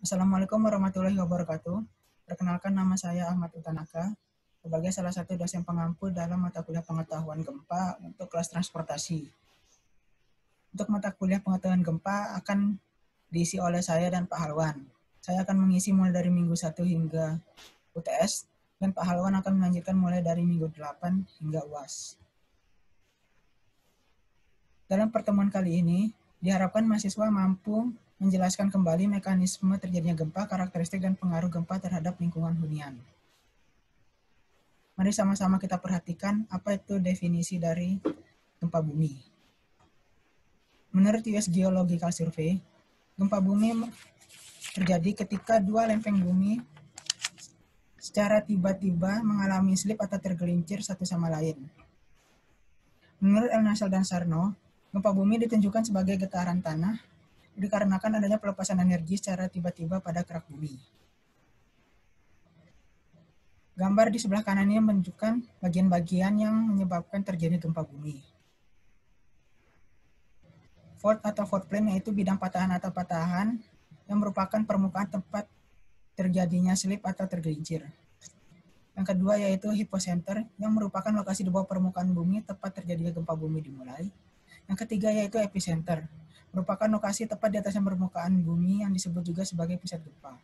Assalamualaikum warahmatullahi wabarakatuh. Perkenalkan, nama saya Ahmad Utanaka sebagai salah satu dosen pengampu dalam mata kuliah pengetahuan gempa untuk kelas transportasi. Untuk mata kuliah pengetahuan gempa akan diisi oleh saya dan Pak Halwan. Saya akan mengisi mulai dari minggu 1 hingga UTS, dan Pak Halwan akan melanjutkan mulai dari minggu 8 hingga UAS. Dalam pertemuan kali ini, diharapkan mahasiswa mampu menjelaskan kembali mekanisme terjadinya gempa, karakteristik dan pengaruh gempa terhadap lingkungan hunian. Mari sama-sama kita perhatikan apa itu definisi dari gempa bumi. Menurut US Geological Survey, gempa bumi terjadi ketika dua lempeng bumi secara tiba-tiba mengalami slip atau tergelincir satu sama lain. Menurut El Nasal dan Sarno, gempa bumi ditunjukkan sebagai getaran tanah dikarenakan adanya pelepasan energi secara tiba-tiba pada kerak bumi. Gambar di sebelah kanan ini menunjukkan bagian-bagian yang menyebabkan terjadi gempa bumi. Fault atau fault plane yaitu bidang patahan atau patahan yang merupakan permukaan tempat terjadinya slip atau tergelincir. Yang kedua yaitu hypocenter yang merupakan lokasi di bawah permukaan bumi tepat terjadinya gempa bumi dimulai. Yang ketiga yaitu epicenter, merupakan lokasi tepat di atas permukaan bumi yang disebut juga sebagai pusat gempa.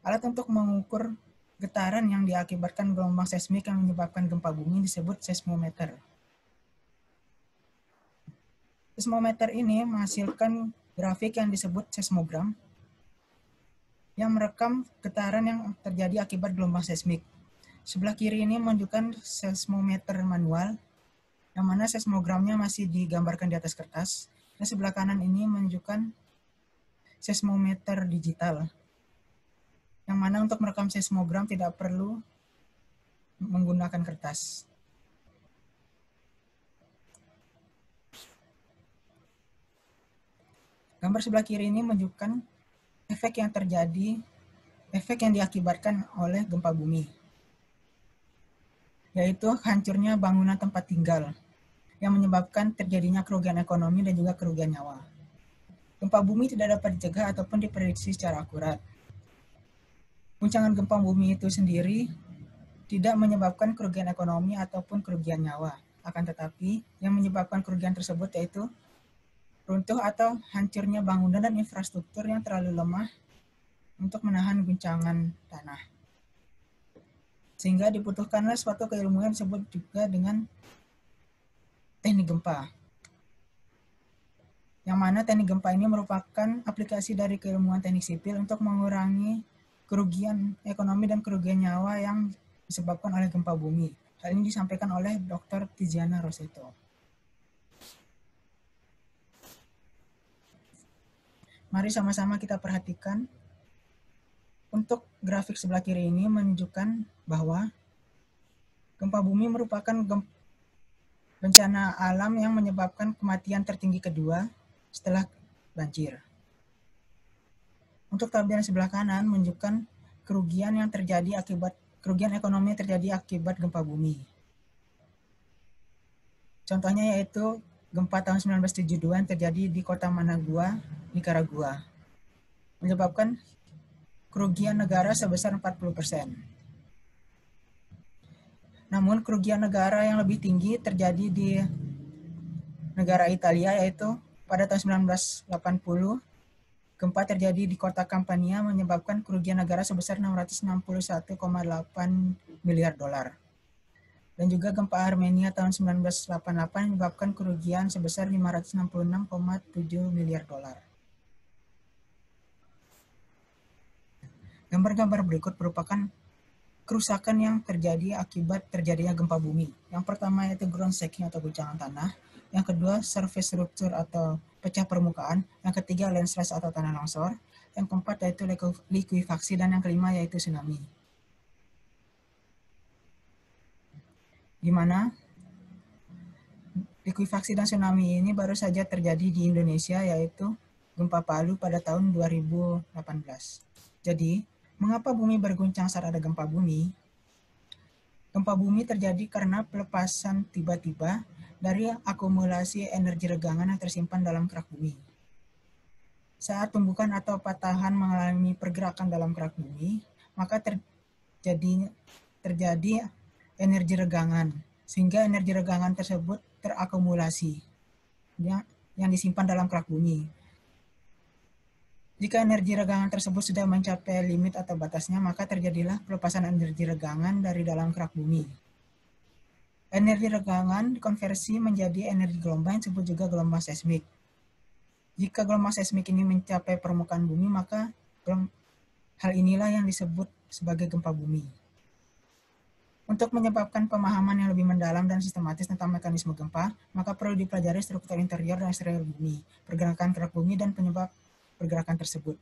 Alat untuk mengukur getaran yang diakibatkan gelombang seismik yang menyebabkan gempa bumi disebut seismometer. Seismometer ini menghasilkan grafik yang disebut seismogram yang merekam getaran yang terjadi akibat gelombang seismik. Sebelah kiri ini menunjukkan seismometer manual, yang mana seismogramnya masih digambarkan di atas kertas. Dan sebelah kanan ini menunjukkan seismometer digital, yang mana untuk merekam seismogram tidak perlu menggunakan kertas. Gambar sebelah kiri ini menunjukkan efek yang diakibatkan oleh gempa bumi, yaitu hancurnya bangunan tempat tinggal yang menyebabkan terjadinya kerugian ekonomi dan juga kerugian nyawa. Gempa bumi tidak dapat dicegah ataupun diprediksi secara akurat. Guncangan gempa bumi itu sendiri tidak menyebabkan kerugian ekonomi ataupun kerugian nyawa. Akan tetapi, yang menyebabkan kerugian tersebut yaitu runtuh atau hancurnya bangunan dan infrastruktur yang terlalu lemah untuk menahan guncangan tanah. Sehingga dibutuhkanlah suatu keilmuan disebut juga dengan teknik gempa. Yang mana teknik gempa ini merupakan aplikasi dari keilmuan teknik sipil untuk mengurangi kerugian ekonomi dan kerugian nyawa yang disebabkan oleh gempa bumi. Hal ini disampaikan oleh Dr. Tiziana Roseto. Mari sama-sama kita perhatikan. Untuk grafik sebelah kiri ini menunjukkan bahwa gempa bumi merupakan bencana alam yang menyebabkan kematian tertinggi kedua setelah banjir. Untuk tabel sebelah kanan menunjukkan kerugian ekonomi yang terjadi akibat gempa bumi. Contohnya yaitu gempa tahun 1972 yang terjadi di kota Managua, Nicaragua, menyebabkan kerugian negara sebesar 40%. Namun kerugian negara yang lebih tinggi terjadi di negara Italia, yaitu pada tahun 1980 gempa terjadi di kota Campania menyebabkan kerugian negara sebesar 661,8 miliar dolar. Dan juga gempa Armenia tahun 1988 menyebabkan kerugian sebesar 566,7 miliar dolar. Gambar-gambar berikut merupakan kerusakan yang terjadi akibat terjadinya gempa bumi. Yang pertama yaitu ground shaking atau guncangan tanah. Yang kedua surface rupture atau pecah permukaan. Yang ketiga landslide atau tanah longsor. Yang keempat yaitu likuifaksi, dan yang kelima yaitu tsunami. Di mana likuifaksi dan tsunami ini baru saja terjadi di Indonesia, yaitu gempa Palu pada tahun 2018. Jadi, mengapa bumi berguncang saat ada gempa bumi? Gempa bumi terjadi karena pelepasan tiba-tiba dari akumulasi energi regangan yang tersimpan dalam kerak bumi. Saat tumbukan atau patahan mengalami pergerakan dalam kerak bumi, maka terjadi energi regangan, sehingga energi regangan tersebut terakumulasi yang disimpan dalam kerak bumi. Jika energi regangan tersebut sudah mencapai limit atau batasnya, maka terjadilah pelepasan energi regangan dari dalam kerak bumi. Energi regangan dikonversi menjadi energi gelombang yang disebut juga gelombang seismik. Jika gelombang seismik ini mencapai permukaan bumi, maka hal inilah yang disebut sebagai gempa bumi. Untuk menyebabkan pemahaman yang lebih mendalam dan sistematis tentang mekanisme gempa, maka perlu dipelajari struktur interior dan eksterior bumi, pergerakan kerak bumi, dan penyebab pergerakan tersebut.